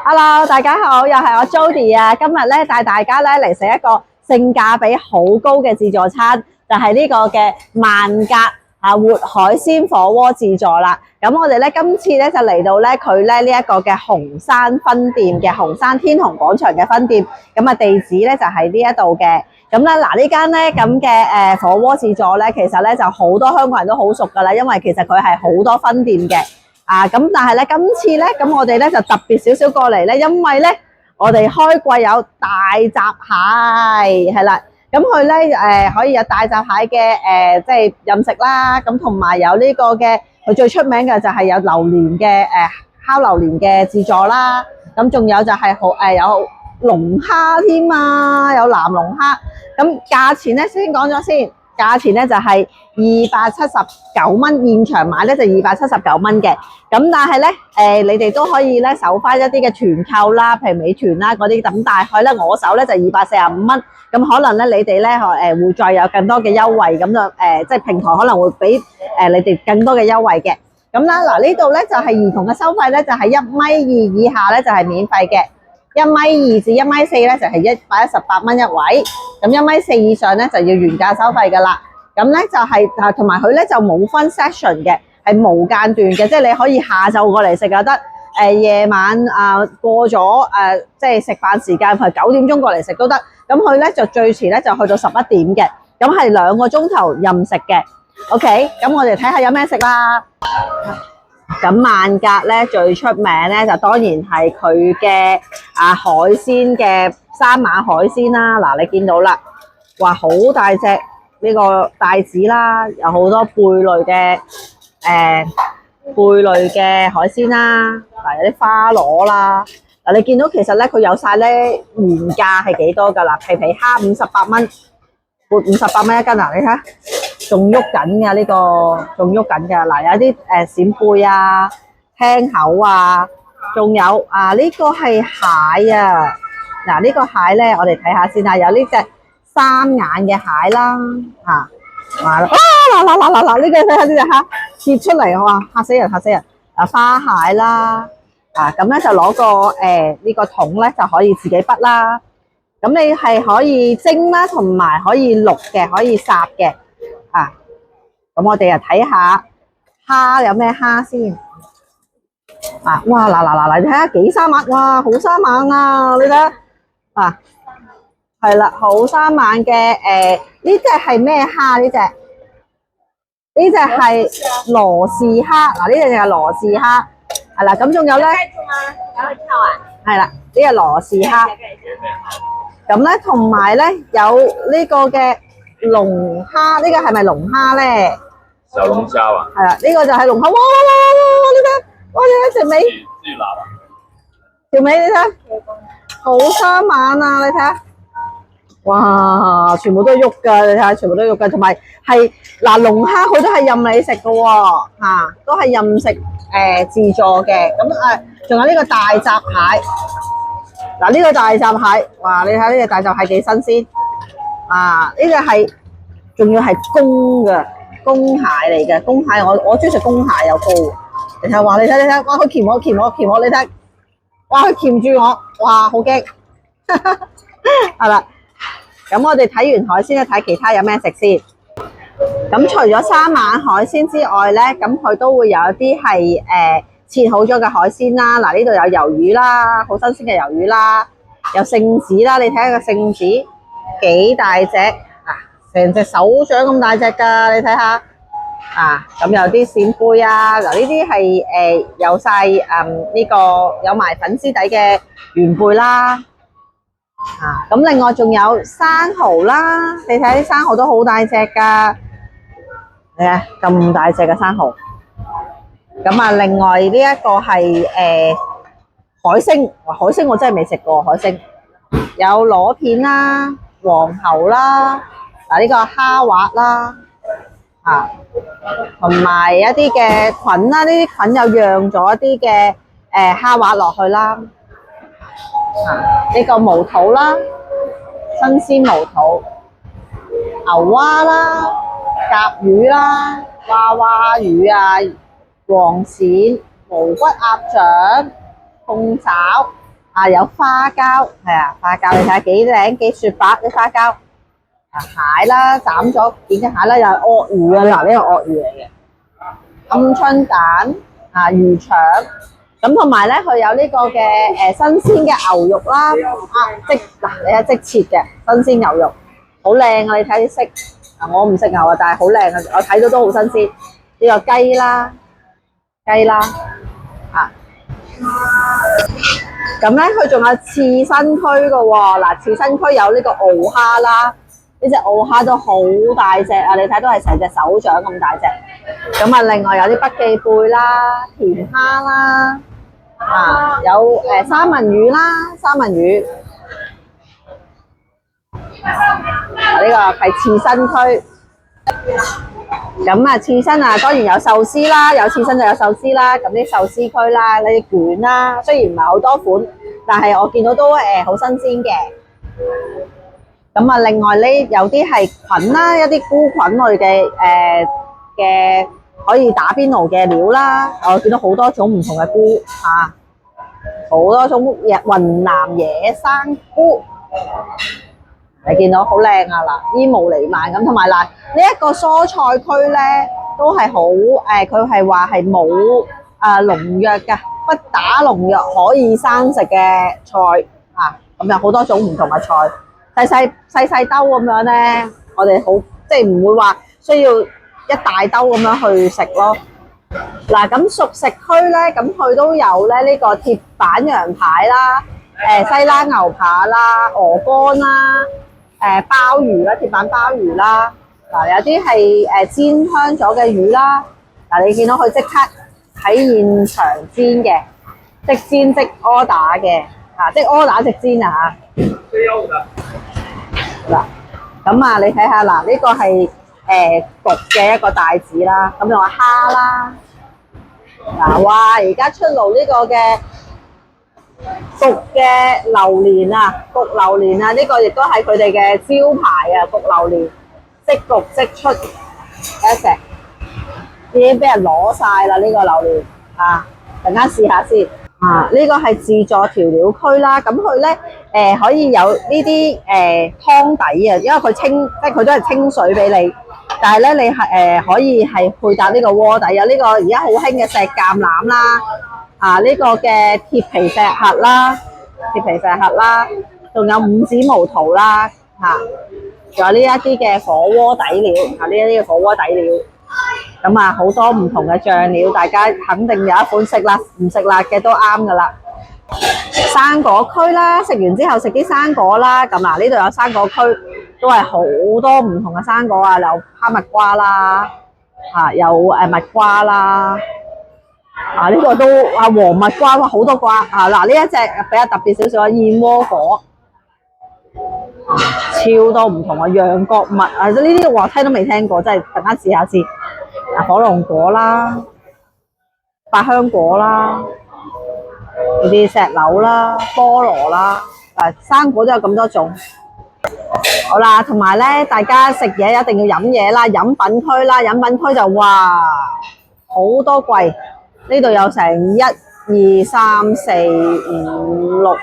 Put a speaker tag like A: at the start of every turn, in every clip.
A: Hello，大家好，又係我 Jody 啊！今日咧帶大家咧嚟食一個性價比好高嘅自助餐，就係呢個嘅萬格活海鮮火鍋自助啦。咁我哋咧今次咧就嚟到咧佢咧呢一個嘅紅山分店嘅紅山天虹廣場嘅分店，咁啊地址咧就喺呢一度嘅。咁咧嗱呢間咧咁嘅火鍋自助咧，其實咧就好多香港人都好熟噶啦，因為其實佢係好多分店嘅。咁但係咧，今次咧，咁我哋咧就特別少少過嚟咧，因為咧，我哋開季有大閘蟹，係啦，咁佢咧可以有大閘蟹嘅即係任食啦，咁同埋有呢個嘅，佢最出名嘅就係有榴蓮嘅烤榴蓮嘅自助啦，咁仲有就係有龍蝦添啊，有南龍蝦，咁價錢咧先講咗先。價錢咧就係279蚊，現場買咧就279蚊嘅。咁但係咧，你哋都可以咧搜翻一啲嘅團購啦，譬如美團啦嗰啲，咁大概咧我手咧就245蚊。咁可能咧你哋咧會再有更多嘅優惠，咁就即係平台可能會俾你哋更多嘅優惠嘅。咁啦，嗱呢度咧就係兒童嘅收費咧，就係1.2米以下咧就係免費嘅。1.2米至1.4米咧就係118蚊一位，咁1.4米以上咧就要原價收費噶啦。咁咧就係同埋佢咧就冇分 session 嘅，係無間斷嘅，即係你可以下晝過嚟食又得，夜晚過咗即係食飯時間，譬如9點鐘過嚟食都得。咁佢咧就最遲咧就去到11點嘅，咁係2個鐘頭任食嘅。OK，咁我哋睇下有咩食啦。咁萬格咧最出名咧就當然係佢嘅海鮮嘅三馬海鮮啦。嗱，你見到啦，哇好大隻呢個帶子啦，有好多貝類嘅海鮮啦。嗱，有啲花螺啦。嗱，你見到其實咧佢有晒咧原價係幾多噶啦？皮皮蝦58蚊，活58蚊一斤啊！你睇下。仲喐緊㗎呢個，仲喐緊㗎。嗱，有啲閃貝啊、青口啊，仲有呢個係蟹啊。嗱，呢個蟹咧，我哋睇下先啊。有呢隻三眼嘅蟹啦，嗱，呢個睇下呢隻蝦切出嚟，哇！嚇死人嚇死人！花蟹啦，咁咧就攞個呢個桶咧就可以自己筆啦。咁你係可以蒸啦，同埋可以淥嘅，可以烚嘅。咁我哋又睇下蝦有咩蝦先。哇嗱，你睇下幾生猛，哇好生猛啊！你睇下係啦，好生猛嘅。呢隻係咩蝦？呢隻係羅氏蝦。嗱，呢隻就係羅氏蝦。係啦，咁仲有咧，係啦，呢個羅氏蝦。咁咧，同埋咧有呢個嘅龍蝦，呢個係咪龍蝦咧？
B: 小龍蝦啊！
A: 係啦，呢個就係龍蝦。哇！你睇，哇！你睇條尾，
B: 自己拿吧。
A: 條尾你睇，好生猛啊！你睇下，哇！全部都係喐㗎，你睇下，全部都喐㗎。同埋係嗱，龍蝦佢都係任你食㗎喎，都係任食自助嘅。咁仲有呢個大閘蟹。嗱，呢個大閘蟹，哇！你睇下呢隻大閘蟹幾新鮮。呢隻係仲要係公蟹嚟嘅，公蟹我中意食公蟹又高。你睇，哇！你睇，哇！佢鉗我，你睇，哇！佢鉗住我，哇！好驚。係啦，咁我哋睇完海鮮咧，睇其他有咩食先。咁除咗三晚海鮮之外咧，咁佢都會有一啲係切好咗嘅海鮮啦。嗱，呢度有魷魚啦，好新鮮嘅魷魚啦，有聖子啦，你睇下個聖子幾大隻。成隻手掌咁大隻㗎，你睇下咁有啲扇貝啊。嗱，呢啲係有晒呢個有埋粉絲底嘅元貝啦。咁另外仲有生蠔啦，你睇啲生蠔都好大隻㗎，你睇咁大隻嘅生蠔。咁另外呢一個係海星，海星我真係未食過海星，有螺片啦、黃喉啦。嗱，呢個蝦滑啦，同埋一啲嘅菌啦，呢啲菌又釀咗一啲嘅蝦滑落去啦。呢個毛肚啦，新鮮毛肚，牛蛙啦、甲魚啦、娃娃魚啊、黃鱔、無骨鴨掌、鳳爪，有花膠，係啊，花膠你睇下幾靚幾雪白啲花膠。蟹啦，斬咗件嘅蟹啦，又係鱷魚啊！嗱，呢個鱷魚嚟嘅。鵪鶉蛋魚腸，咁同埋咧佢有呢個嘅新鮮嘅牛肉啦，你睇即切嘅新鮮牛肉，好靚啊！你睇啲色，我唔食牛啊，但係好靚啊！我睇到都好新鮮。呢個雞啦，咁咧佢仲有刺身區嘅喎，嗱刺身區有呢個澳蝦啦。呢隻澳蝦都好大隻啊！你睇都係成隻手掌咁大隻。咁啊，另外有啲北寄貝啦、甜蝦啦，有三文魚啦，三文魚。呢個係刺身區。咁啊，刺身啊，當然有壽司啦，有刺身就有壽司啦。咁啲壽司區啦，呢啲卷啦，雖然唔係好多款，但係我見到都好新鮮嘅。咁啊，另外呢有啲係菌啦，一啲菇菌類嘅可以打邊爐嘅料啦。我見到好多種唔同嘅菇好多種雲南野生菇，你見到好靚啊嗱，煙霧瀰漫咁，同埋嗱呢一個蔬菜區咧都係好佢係話係冇農藥㗎，不打農藥可以生食嘅菜咁有好多種唔同嘅菜。細兜咁樣咧，我哋好即係唔會話需要一大兜咁樣去食咯。嗱，咁熟食區咧，咁佢都有咧呢個鐵板羊排啦、西冷牛扒啦、鵝肝啦、鮑魚啦、鐵板鮑魚啦。嗱，有啲係煎香咗嘅魚啦。嗱，你見到佢即刻喺現場煎嘅，即煎即order嘅，即order即煎啊嚇。嗱，咁啊，你睇下嗱，呢個係焗嘅一個帶子啦，咁仲有蝦啦，哇！而家出爐呢個嘅焗嘅榴蓮焗榴蓮呢個亦都係佢哋嘅招牌焗榴蓮，即焗即出，一隻已經俾人攞晒啦呢個榴蓮陣間試下先。呢個係自助調料區啦，咁佢咧可以有呢啲湯底啊，因為佢清，即係佢都係清水俾你，但係咧你係可以係配搭呢個鍋底，有呢個而家好興嘅石橄欖啦，呢個嘅鐵皮石核啦，仲有五指毛桃啦，仲有呢一啲嘅火鍋底料，呢一啲嘅火鍋底料。咁好多唔同嘅醬料，大家肯定有一款食辣唔食辣嘅都啱噶啦。生果區啦，食完之後食啲生果啦。咁呢度有生果區，都係好多唔同嘅生果有哈密瓜啦，有蜜瓜啦，呢個都黃蜜瓜，哇好多瓜嗱呢一隻比較特別少少燕窩果，超多唔同羊角蜜呢啲我聽都未聽過，真係等間試下先。火龍果啦，百香果啦，呢啲石榴啦、菠蘿啦，生果都有咁多種。好啦，同埋咧，大家食嘢一定要飲嘢啦，飲品區啦，飲品區就哇好多櫃，呢度有成1、2、3、4、5、6、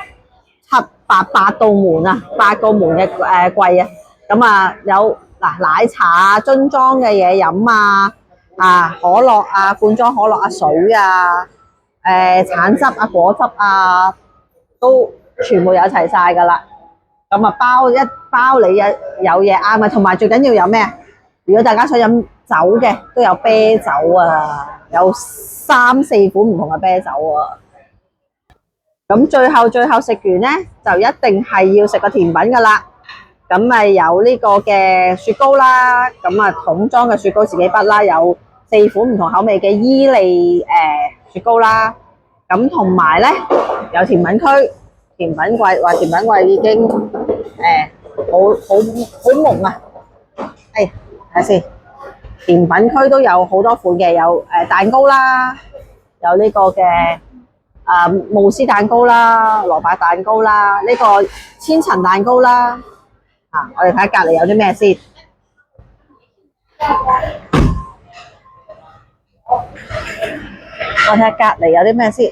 A: 7、8道門8個門嘅櫃咁有奶茶樽裝嘅嘢飲可樂罐裝可樂水橙汁果汁都全部有齊晒噶啦。咁包你有嘢啱同埋最緊要有咩？如果大家想飲酒嘅，都有啤酒有3、4款唔同嘅啤酒咁最後食完呢，就一定係要食個甜品噶啦。咁咪有呢個嘅雪糕啦，桶裝嘅雪糕自己筆啦，有4款唔同口味嘅伊利雪糕啦，咁同埋咧有甜品區，甜品櫃甜品櫃已經好蒙睇下先，甜品區都有好多款嘅，有蛋糕啦，有呢個嘅慕斯蛋糕啦、蘿蔔蛋糕啦，呢個千層蛋糕啦。我哋睇下隔離有啲咩先。我睇下隔離有啲咩先。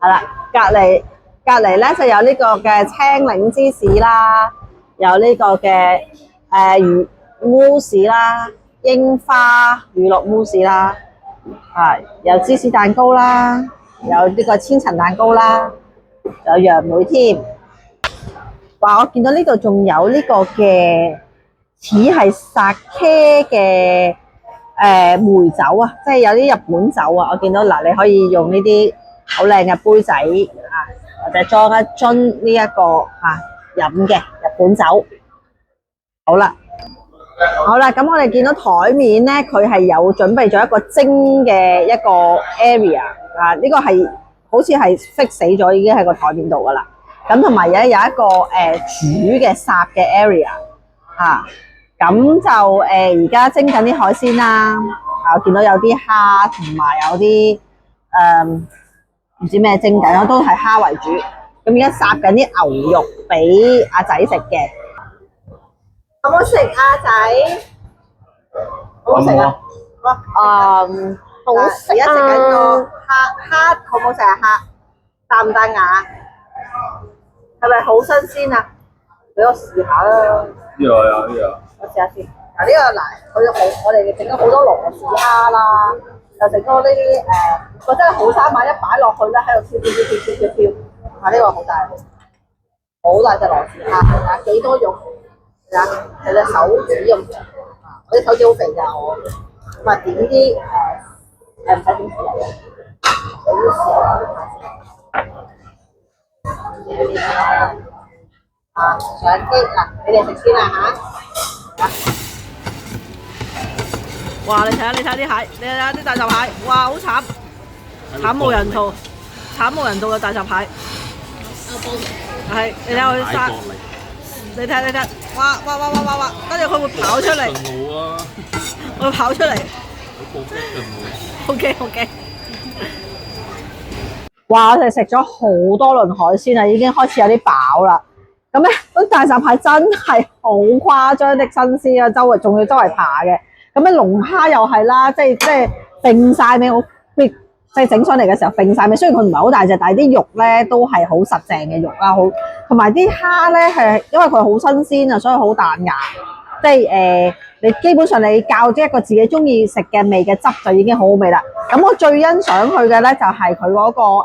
A: 係啦，隔離咧就有呢個嘅青檸芝士啦，有呢個嘅慕斯啦，櫻花乳酪慕斯啦，有芝士蛋糕啦，有呢個千層蛋糕啦，有楊梅添。哇！我見到呢度仲有呢個嘅似係sake嘅梅酒啊，即係有啲日本酒啊。我見到嗱，你可以用呢啲好靚嘅杯仔或者裝一樽呢一個飲嘅日本酒。好啦，咁我哋見到台面咧，佢係有準備咗一個蒸嘅一個 area 呢個係好似係 fix 死咗，已經喺個台面度噶啦。咁同埋有一個煮嘅烚嘅 area 咁就而家蒸緊啲海鮮啦。我見到有啲蝦同埋有啲唔知咩蒸緊，都係蝦為主。咁而家烚緊啲牛肉俾阿仔食嘅。好唔好食啊仔？好唔好食啊？
C: 好食
A: 而家食緊個蝦，好唔好食啊？蝦彈唔彈牙？係咪好新鮮啊？俾我試下啦。
B: 呢個啊，呢個。
A: 我試下先。嗱，呢個我哋整咗好多螺絲蝦啦，又整咗呢啲覺得好生猛，一擺落去咧喺度跳。呢個好大隻螺絲蝦，幾多肉？有隻手指咁長。我啲手指好肥㗎，我咁啊點啲唔使點豉油嘅，有啲豉油上機嗱，你哋食先啦嚇。哇！你睇下啲蟹，你睇下啲大閘蟹，哇！好慘無人道嘅大閘蟹。係，你睇佢生，你睇，哇！跟住佢會跑出嚟，會跑出嚟。OK。哇！我哋食咗好多輪海鮮啦，已經開始有啲飽啦。咁咧，嗰大閘蟹真係好誇張的新鮮啊！仲要周圍爬嘅。咁咧龍蝦又係啦，即係揈晒尾，我即係整上嚟嘅時候揈晒尾。雖然佢唔係好大隻，但係啲肉咧都係好實淨嘅肉啦，好同埋啲蝦咧係因為佢好新鮮啊，所以好彈牙。即係你基本上你教咗一個自己中意食嘅味嘅汁就已經好好味啦。咁我最欣賞佢嘅咧就係佢嗰個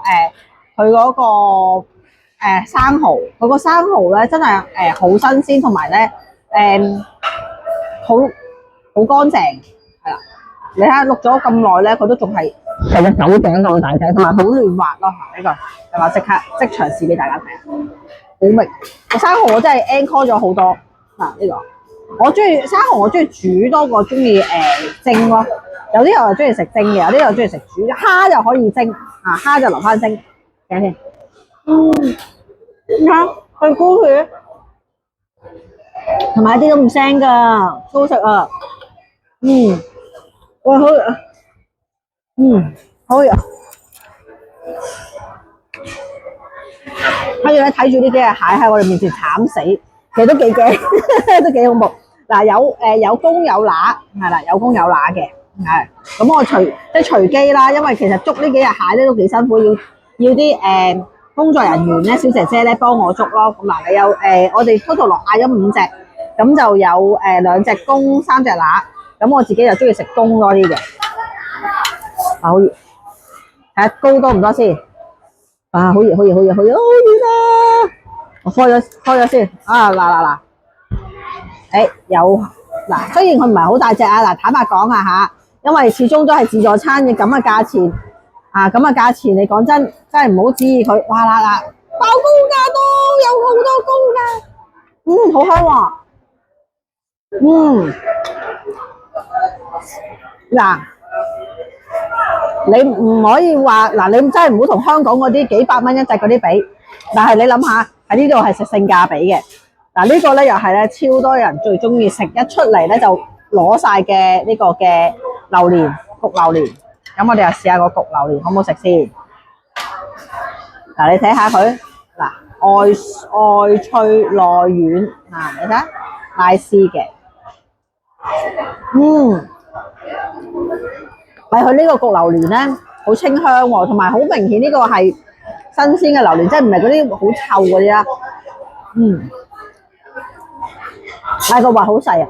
A: 生蠔，佢個生蠔咧真係好新鮮，同埋咧好乾淨，係啦。你睇下淥咗咁耐咧，佢都仲係成隻手掌咁大隻，同埋好嫩滑咯。呢個係話即場試俾大家睇啊，好味。個生蠔我真係 encore 咗好多呢個。我中意生蠔，我中意煮多過中意蒸咯。有啲人就中意食蒸嘅，有啲人中意食煮。蝦就可以蒸蝦就留翻蒸。睇先，你睇佢菇血，同埋一啲都唔腥噶，好食啊！哇好啊，好啊！跟住咧睇住呢幾隻蟹喺我哋面前慘死，其實都幾驚，都幾恐怖。嗱有公有乸，係啦，有公有乸嘅，係。咁我隨機啦，因為其實捉呢幾隻蟹咧都幾辛苦，要啲工作人員咧，小姐姐咧幫我捉咯。咁嗱，你有我哋 total 落嗌咗5隻，咁就有2隻公3隻乸。咁我自己就中意食公多啲嘅。好熱，睇下高多唔多先。好熱，好熱啊！我開咗先。嗱，有嗱，雖然佢唔係好大隻啊，嗱，坦白講啊因為始終都係自助餐嘅咁嘅價錢你講真係唔好指意佢。哇啦，爆公價都有好多公㗎，好香喎。嗱，你唔可以話嗱，你真係唔好同香港嗰啲幾百蚊一隻嗰啲比。但係你諗下喺呢度係食性價比嘅。嗱，呢個咧又係咧超多人最中意食，一出嚟咧就攞晒嘅呢個嘅榴蓮焗榴蓮。咁我哋又試下個焗榴蓮好唔好食先？嗱，你睇下佢外脆內軟你睇拉絲嘅，係佢呢個焗榴蓮咧好清香喎，同埋好明顯呢個係新鮮嘅榴蓮，即係唔係嗰啲好臭嗰啲啦。但係個核好細啊，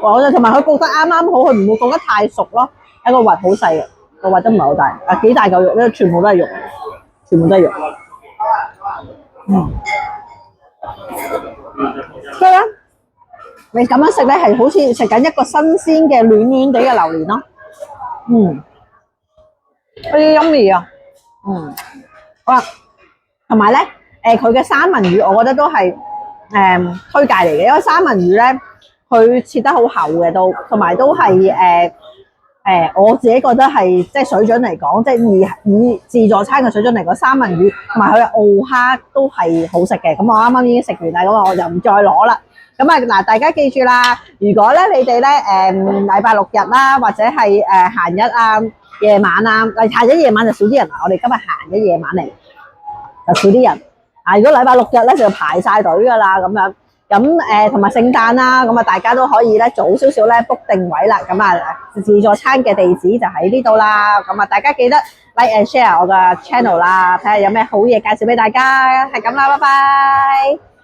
A: 我就同埋佢焗得啱啱好，佢唔會焗得太熟咯。一個核好細嘅，個核都唔係好大，幾大嚿肉咧，全部都係肉，全部都係肉。所以咧，你咁樣食咧，係好似食緊一個新鮮嘅暖暖地嘅榴蓮咯。好陰味啊！好啦，同埋咧，佢嘅三文魚，我覺得都係推介嚟嘅，因為三文魚咧，佢切得好厚嘅都，同埋都係我自己覺得係即係水準嚟講，即係以自助餐嘅水準嚟講，三文魚同埋佢嘅澳蝦都係好食嘅。咁我啱啱已經食完啦，咁我就唔再攞啦。咁啊嗱，大家記住啦，如果咧你哋咧禮拜六日啦，或者係閒日啊、夜晚啊，閒日夜晚就少啲人啦。我哋今日閒日夜晚嚟就少啲人。如果禮拜六日咧就排晒隊㗎啦，咁樣。咁同埋聖誕啦，咁啊大家都可以咧早少少咧 book 定位啦。咁啊自助餐嘅地址就喺呢度啦。咁啊大家記得 like and share 我嘅 channel 啦，睇下有咩好嘢介紹俾大家。係咁啦，拜拜。